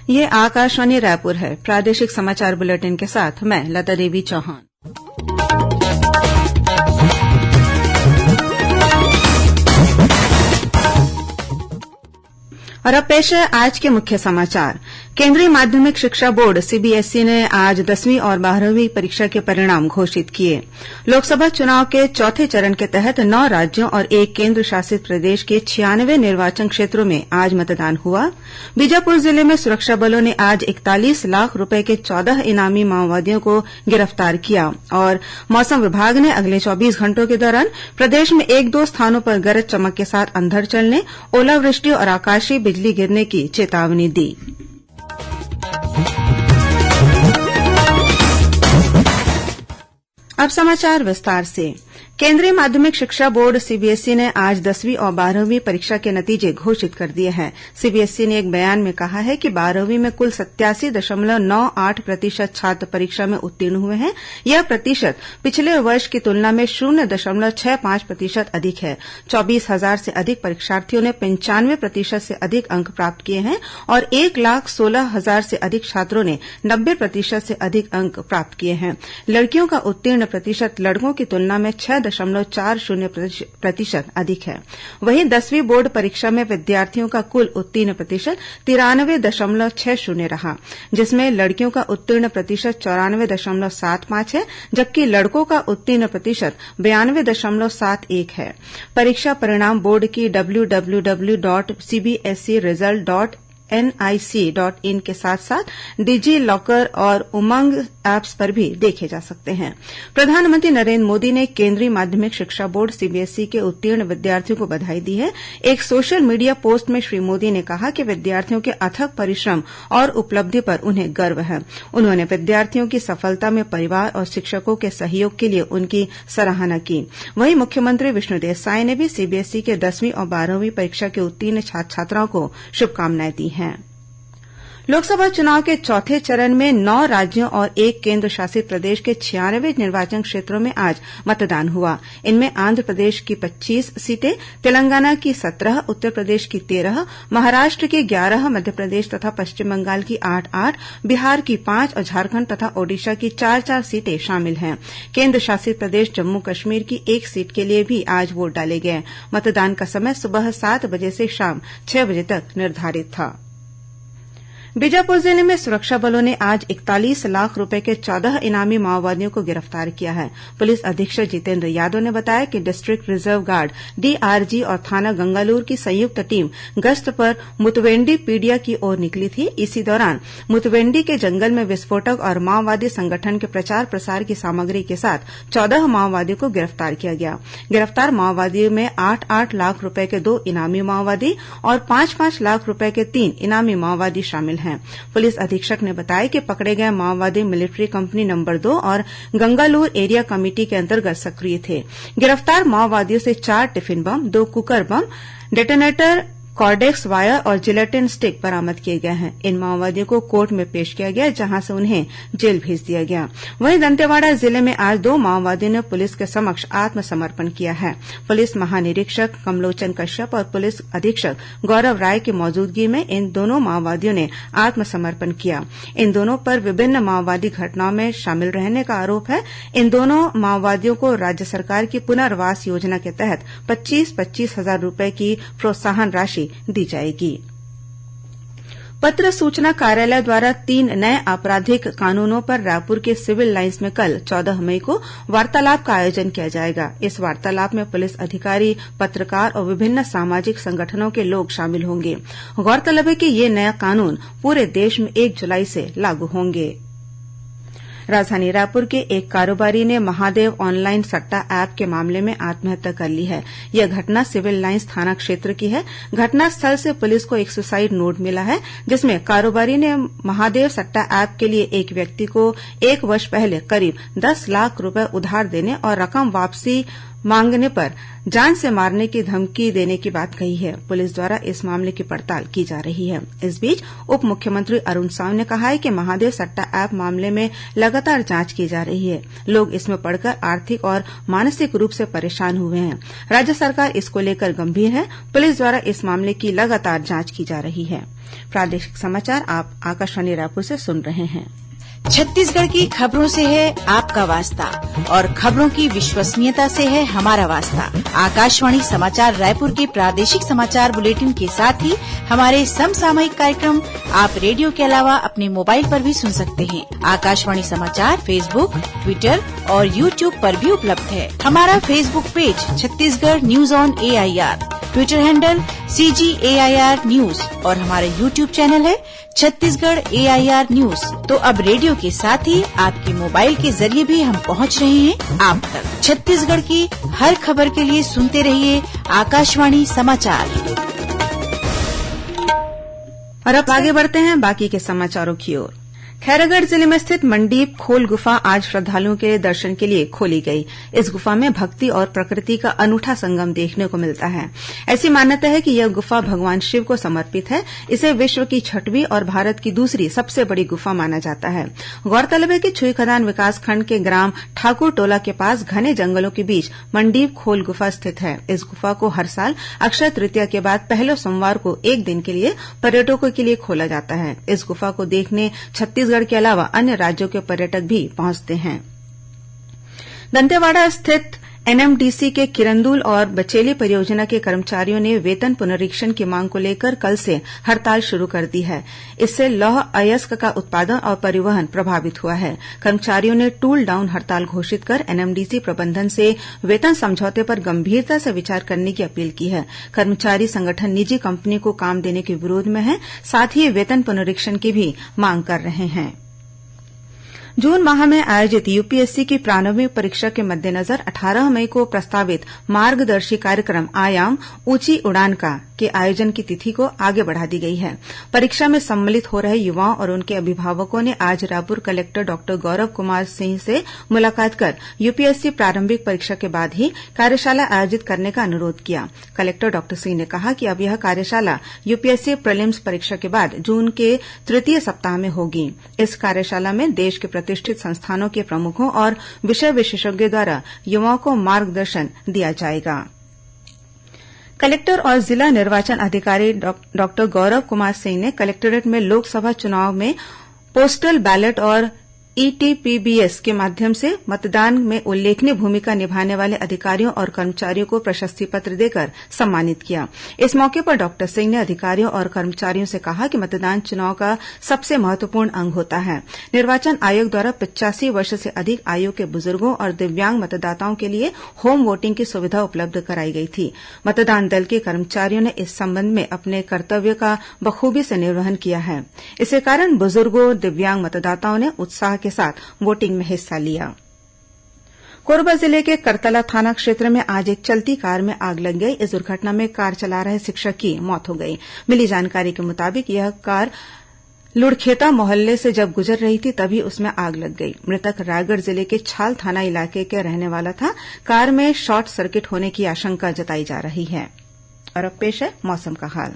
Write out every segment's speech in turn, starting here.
ये आकाशवाणी रायपुर है। प्रादेशिक समाचार बुलेटिन के साथ मैं लता देवी चौहान। और अब पेश है आज के मुख्य समाचार। केंद्रीय माध्यमिक शिक्षा बोर्ड सीबीएसई ने आज 10वीं और 12वीं परीक्षा के परिणाम घोषित किए। लोकसभा चुनाव के चौथे चरण के तहत 9 राज्यों और 1 केंद्र शासित प्रदेश के 96 निर्वाचन क्षेत्रों में आज मतदान हुआ। बीजापुर जिले में सुरक्षा बलों ने आज 41 लाख रुपए के 14 इनामी माओवादियों को गिरफ्तार किया। और मौसम विभाग ने अगले 24 घंटों के दौरान प्रदेश में 1-2 स्थानों पर गरज चमक के साथ अंधड़ चलने, ओलावृष्टि और आकाशीय बिजली गिरने की चेतावनी दी। अब समाचार विस्तार से। केंद्रीय माध्यमिक शिक्षा बोर्ड सीबीएसई ने आज 10वीं और 12वीं परीक्षा के नतीजे घोषित कर दिए हैं। सीबीएसई ने एक बयान में कहा है कि 12वीं में कुल 87.98% छात्र परीक्षा में उत्तीर्ण हुए हैं। यह प्रतिशत पिछले वर्ष की तुलना में 0.65% अधिक है। 24,000 से अधिक परीक्षार्थियों ने 95% से अधिक अंक प्राप्त किए हैं और 1,16,000 से अधिक छात्रों ने 90% से अधिक अंक प्राप्त किए हैं। लड़कियों का उत्तीर्ण प्रतिशत लड़कों की तुलना में 6.40% अधिक है। वहीं 10वीं बोर्ड परीक्षा में विद्यार्थियों का कुल उत्तीर्ण प्रतिशत 93.60 रहा, जिसमें लड़कियों का उत्तीर्ण प्रतिशत 94.75 है, जबकि लड़कों का उत्तीर्ण प्रतिशत 92.71 है। परीक्षा परिणाम बोर्ड की www.cbseresult.nic.in के साथ साथ डिजी लॉकर और उमंग ऐप्स पर भी देखे जा सकते हैं। प्रधानमंत्री नरेंद्र मोदी ने केंद्रीय माध्यमिक शिक्षा बोर्ड सीबीएसई के उत्तीर्ण विद्यार्थियों को बधाई दी है। एक सोशल मीडिया पोस्ट में श्री मोदी ने कहा कि विद्यार्थियों के अथक परिश्रम और उपलब्धि पर उन्हें गर्व है। उन्होंने विद्यार्थियों की सफलता में परिवार और शिक्षकों के सहयोग के लिए उनकी सराहना की। वहीं मुख्यमंत्री विष्णुदेव साय ने भी सीबीएसई के 10वीं और 12वीं परीक्षा के उत्तीर्ण छात्र छात्राओं को शुभकामनाएं दी हैं। लोकसभा चुनाव के चौथे चरण में 9 राज्यों और 1 केंद्र शासित प्रदेश के 96 निर्वाचन क्षेत्रों में आज मतदान हुआ। इनमें आंध्र प्रदेश की 25 सीटें, तेलंगाना की 17, उत्तर प्रदेश की 13, महाराष्ट्र की 11, मध्य प्रदेश तथा पश्चिम बंगाल की 8-8, बिहार की 5 और झारखंड तथा ओडिशा की 4-4 सीटें शामिल हैं। केंद्र शासित प्रदेश जम्मू कश्मीर की 1 सीट के लिए भी आज वोट डाले गए। मतदान का समय सुबह 7 बजे से शाम 6 बजे तक निर्धारित था। बीजापुर जिले में सुरक्षा बलों ने आज 41 लाख रुपए के 14 इनामी माओवादियों को गिरफ्तार किया है। पुलिस अधीक्षक जितेंद्र यादव ने बताया कि डिस्ट्रिक्ट रिजर्व गार्ड डीआरजी और थाना गंगालूर की संयुक्त टीम गश्त पर मुतवेंडी पीडिया की ओर निकली थी। इसी दौरान मुतवेंडी के जंगल में विस्फोटक और माओवादी संगठन के प्रचार प्रसार की सामग्री के साथ 14 माओवादियों को गिरफ्तार किया गया। गिरफ्तार माओवादियों में 8-8 लाख रुपए के 2 इनामी माओवादी और 5-5 लाख रुपए के 3 इनामी माओवादी शामिल हैं। पुलिस अधीक्षक ने बताया कि पकड़े गए माओवादी मिलिट्री कंपनी नंबर 2 और गंगालूर एरिया कमेटी के अंतर्गत सक्रिय थे। गिरफ्तार माओवादियों से 4 tiffin bomb, 2 cooker bomb, detonator, Cordtex wire और जिलेटिन स्टिक बरामद किए गए हैं। इन माओवादियों को कोर्ट में पेश किया गया, जहां से उन्हें जेल भेज दिया गया। वहीं दंतेवाड़ा जिले में आज 2 माओवादियों ने पुलिस के समक्ष आत्मसमर्पण किया है। पुलिस महानिरीक्षक कमलोचन कश्यप और पुलिस अधीक्षक गौरव राय की मौजूदगी में इन दोनों माओवादियों ने आत्मसमर्पण किया। इन दोनों पर विभिन्न माओवादी घटनाओं में शामिल रहने का आरोप है। इन दोनों माओवादियों को राज्य सरकार की पुनर्वास योजना के तहत 25-25 हजार रूपये की प्रोत्साहन राशि दी जाएगी। पत्र सूचना कार्यालय द्वारा 3 नए आपराधिक कानूनों पर रायपुर के सिविल लाइन्स में कल 14 मई को वार्तालाप का आयोजन किया जाएगा। इस वार्तालाप में पुलिस अधिकारी, पत्रकार और विभिन्न सामाजिक संगठनों के लोग शामिल होंगे। गौरतलब है कि ये नया कानून पूरे देश में 1 जुलाई से लागू होंगे। राजधानी रायपुर के एक कारोबारी ने महादेव ऑनलाइन सट्टा ऐप के मामले में आत्महत्या कर ली है। यह घटना सिविल लाइन्स थाना क्षेत्र की है। घटनास्थल से पुलिस को एक सुसाइड नोट मिला है, जिसमें कारोबारी ने महादेव सट्टा ऐप के लिए एक व्यक्ति को 1 वर्ष पहले करीब 10 लाख रुपए उधार देने और रकम वापसी मांगने पर जान से मारने की धमकी देने की बात कही है। पुलिस द्वारा इस मामले की पड़ताल की जा रही है। इस बीच उप मुख्यमंत्री अरुण साव ने कहा है कि महादेव सट्टा ऐप मामले में लगातार जांच की जा रही है। लोग इसमें पड़कर आर्थिक और मानसिक रूप से परेशान हुए हैं। राज्य सरकार इसको लेकर गंभीर है। पुलिस द्वारा इस मामले की लगातार जांच की जा रही है। प्रादेशिक समाचार आप आकाशवाणी रायपुर से सुन रहे हैं। छत्तीसगढ़ की खबरों से है आपका वास्ता और खबरों की विश्वसनीयता से है हमारा वास्ता। आकाशवाणी समाचार रायपुर के प्रादेशिक समाचार बुलेटिन के साथ ही हमारे समसामयिक कार्यक्रम आप रेडियो के अलावा अपने मोबाइल पर भी सुन सकते हैं। आकाशवाणी समाचार फेसबुक, ट्विटर और यूट्यूब पर भी उपलब्ध है। हमारा Facebook page Chhattisgarh news on AIR, Twitter handle CGAIR news और हमारा यूट्यूब चैनल है छत्तीसगढ़ AIR न्यूज। तो अब रेडियो के साथ ही आपके मोबाइल के जरिए भी हम पहुंच रहे हैं आप तक। छत्तीसगढ़ की हर खबर के लिए सुनते रहिए आकाशवाणी समाचार। और अब आगे बढ़ते हैं बाकी के समाचारों की ओर। खैरागढ़ जिले में स्थित मंडीप खोल गुफा आज श्रद्धालुओं के दर्शन के लिए खोली गई। इस गुफा में भक्ति और प्रकृति का अनूठा संगम देखने को मिलता है। ऐसी मान्यता है कि यह गुफा भगवान शिव को समर्पित है। इसे विश्व की 6वीं और भारत की दूसरी सबसे बड़ी गुफा माना जाता है। गौरतलब है कि छुईखदान विकासखंड के ग्राम ठाकुर टोला के पास घने जंगलों के बीच मंडीप खोल गुफा स्थित है। इस गुफा को हर साल अक्षय तृतीया के बाद पहले सोमवार को एक दिन के लिए पर्यटकों के लिए खोला जाता है। इस गुफा को देखने छत्तीसगढ़ के अलावा अन्य राज्यों के पर्यटक भी पहुंचते हैं। दंतेवाड़ा स्थित NMDC के किरंदुल और बचेली परियोजना के कर्मचारियों ने वेतन पुनरीक्षण की मांग को लेकर कल से हड़ताल शुरू कर दी है। इससे लौह अयस्क का उत्पादन और परिवहन प्रभावित हुआ है। कर्मचारियों ने टूल डाउन हड़ताल घोषित कर NMDC प्रबंधन से वेतन समझौते पर गंभीरता से विचार करने की अपील की है। कर्मचारी संगठन निजी कंपनी को काम देने के विरोध में है, साथ ही वेतन पुनरीक्षण की भी मांग कर रहे हैं। जून माह में आयोजित UPSC की प्रारंभिक परीक्षा के मद्देनजर 18 मई को प्रस्तावित मार्गदर्शी कार्यक्रम आयाम ऊंची उड़ान के आयोजन की तिथि को आगे बढ़ा दी गई है। परीक्षा में सम्मिलित हो रहे युवाओं और उनके अभिभावकों ने आज रायपुर कलेक्टर डॉ गौरव कुमार सिंह से मुलाकात कर UPSC प्रारंभिक परीक्षा के बाद ही कार्यशाला आयोजित करने का अनुरोध किया। कलेक्टर डॉ सिंह ने कहा कि अब यह कार्यशाला UPSC प्रीलिम्स परीक्षा के बाद जून के तृतीय सप्ताह में होगी। इस कार्यशाला में देश के प्रतिष्ठित संस्थानों के प्रमुखों और विषय विशेषज्ञों द्वारा युवाओं को मार्गदर्शन दिया जाएगा। कलेक्टर और जिला निर्वाचन अधिकारी डॉ गौरव कुमार सिंह ने कलेक्टोरेट में लोकसभा चुनाव में पोस्टल बैलेट और ETPBS के माध्यम से मतदान में उल्लेखनीय भूमिका निभाने वाले अधिकारियों और कर्मचारियों को प्रशस्ति पत्र देकर सम्मानित किया। इस मौके पर डॉ सिंह ने अधिकारियों और कर्मचारियों से कहा कि मतदान चुनाव का सबसे महत्वपूर्ण अंग होता है। निर्वाचन आयोग द्वारा 85 वर्ष से अधिक आयु के बुजुर्गों और दिव्यांग मतदाताओं के लिए होम वोटिंग की सुविधा उपलब्ध कराई गई थी। मतदान दल के कर्मचारियों ने इस संबंध में अपने कर्तव्य का बखूबी से निर्वहन किया है। इसी कारण बुजुर्गों, दिव्यांग मतदाताओं ने उत्साह के साथ वोटिंग में हिस्सा लिया। कोरबा जिले के करतला थाना क्षेत्र में आज एक चलती कार में आग लग गई। इस दुर्घटना में कार चला रहे शिक्षक की मौत हो गई। मिली जानकारी के मुताबिक यह कार लुड़खेता मोहल्ले से जब गुजर रही थी तभी उसमें आग लग गई। मृतक रायगढ़ जिले के छाल थाना इलाके के रहने वाला था। कार में शॉर्ट सर्किट होने की आशंका जताई जा रही है। और अब पेश है मौसम का हाल।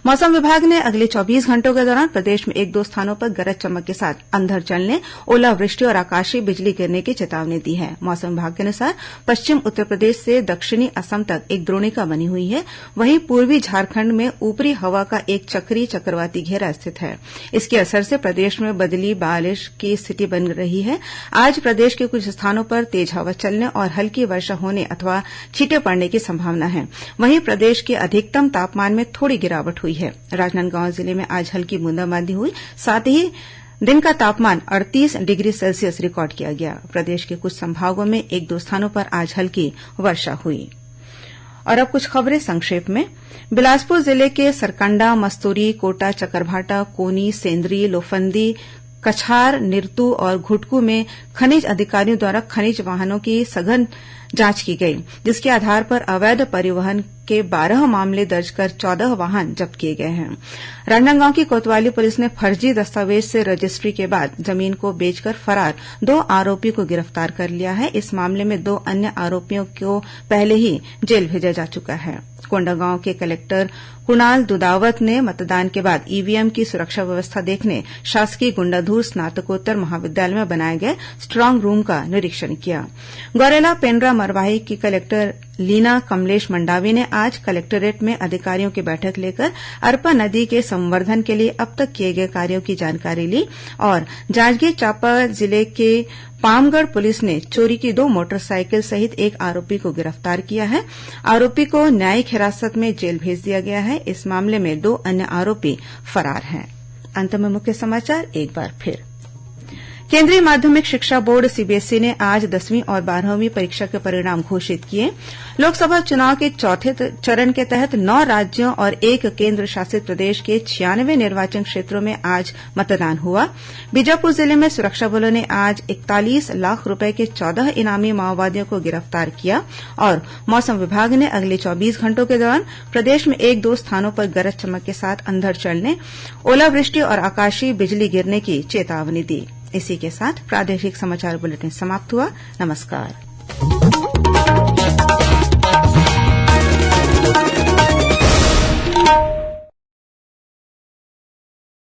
मौसम विभाग ने अगले 24 घंटों के दौरान प्रदेश में 1-2 स्थानों पर गरज चमक के साथ अंधड़ चलने, ओलावृष्टि और आकाशीय बिजली गिरने की चेतावनी दी है। मौसम विभाग के अनुसार पश्चिम उत्तर प्रदेश से दक्षिणी असम तक एक द्रोणिका बनी हुई है। वहीं पूर्वी झारखंड में ऊपरी हवा का एक चक्रीय चक्रवाती घेरा स्थित है। इसके असर से प्रदेश में बदली बारिश की स्थिति बन रही है। आज प्रदेश के कुछ स्थानों पर तेज हवा चलने और हल्की वर्षा होने अथवा छींटे पड़ने की संभावना है। वहीं प्रदेश के अधिकतम तापमान में थोड़ी गिरावट हुई है। राजनांदगांव जिले में आज हल्की बूंदाबांदी हुई। साथ ही दिन का तापमान 38 डिग्री सेल्सियस रिकॉर्ड किया गया। प्रदेश के कुछ संभागों में 1-2 स्थानों पर आज हल्की वर्षा हुई। और अब कुछ खबरें संक्षेप में। बिलासपुर जिले के सरकंडा, मस्तूरी, कोटा, चकरभाटा, कोनी, सेंद्री, लोफंदी, कछार, निरतू और घुटकू में खनिज अधिकारियों द्वारा खनिज वाहनों की सघन जांच की गई, जिसके आधार पर अवैध परिवहन के 12 मामले दर्ज कर 14 वाहन जब्त किए गए हैं। राजनांदगांव की कोतवाली पुलिस ने फर्जी दस्तावेज से रजिस्ट्री के बाद जमीन को बेचकर फरार 2 आरोपी को गिरफ्तार कर लिया है। इस मामले में 2 अन्य आरोपियों को पहले ही जेल भेजा जा चुका है। कोंडागांव के कलेक्टर कुणाल दुदावत ने मतदान के बाद ईवीएम की सुरक्षा व्यवस्था देखने शासकीय गुंडाधूर स्नातकोत्तर महाविद्यालय में बनाए गए स्ट्रांग रूम का निरीक्षण किया। गौरेला पेंड्रा मरवाही की कलेक्टर लीना कमलेश मंडावी ने आज कलेक्टोरेट में अधिकारियों की बैठक लेकर अरपा नदी के संवर्धन के लिए अब तक किए गए कार्यों की जानकारी ली और जांजगीर चांपा जिले के पामगढ़ पुलिस ने चोरी की 2 मोटरसाइकिल सहित 1 आरोपी को गिरफ्तार किया है। आरोपी को न्यायिक हिरासत में जेल भेज दिया गया है। इस मामले में 2 अन्य आरोपी फरार हैं। अंत में मुख्य समाचार एक बार फिर। केंद्रीय माध्यमिक शिक्षा बोर्ड सीबीएसई ने आज 10वीं और 12वीं परीक्षा के परिणाम घोषित किए। लोकसभा चुनाव के चौथे चरण के तहत 9 राज्यों और 1 केंद्र शासित प्रदेश के 96 निर्वाचन क्षेत्रों में आज मतदान हुआ। बीजापुर जिले में सुरक्षा बलों ने आज 41 लाख रुपए के 14 इनामी माओवादियों को गिरफ्तार किया और मौसम विभाग ने अगले 24 घंटों के दौरान प्रदेश में 1-2 स्थानों पर गरज चमक के साथ अंधड़ चलने, ओलावृष्टि और आकाशीय बिजली गिरने की चेतावनी दी। इसी के साथ प्रादेशिक समाचार बुलेटिन समाप्त हुआ। नमस्कार।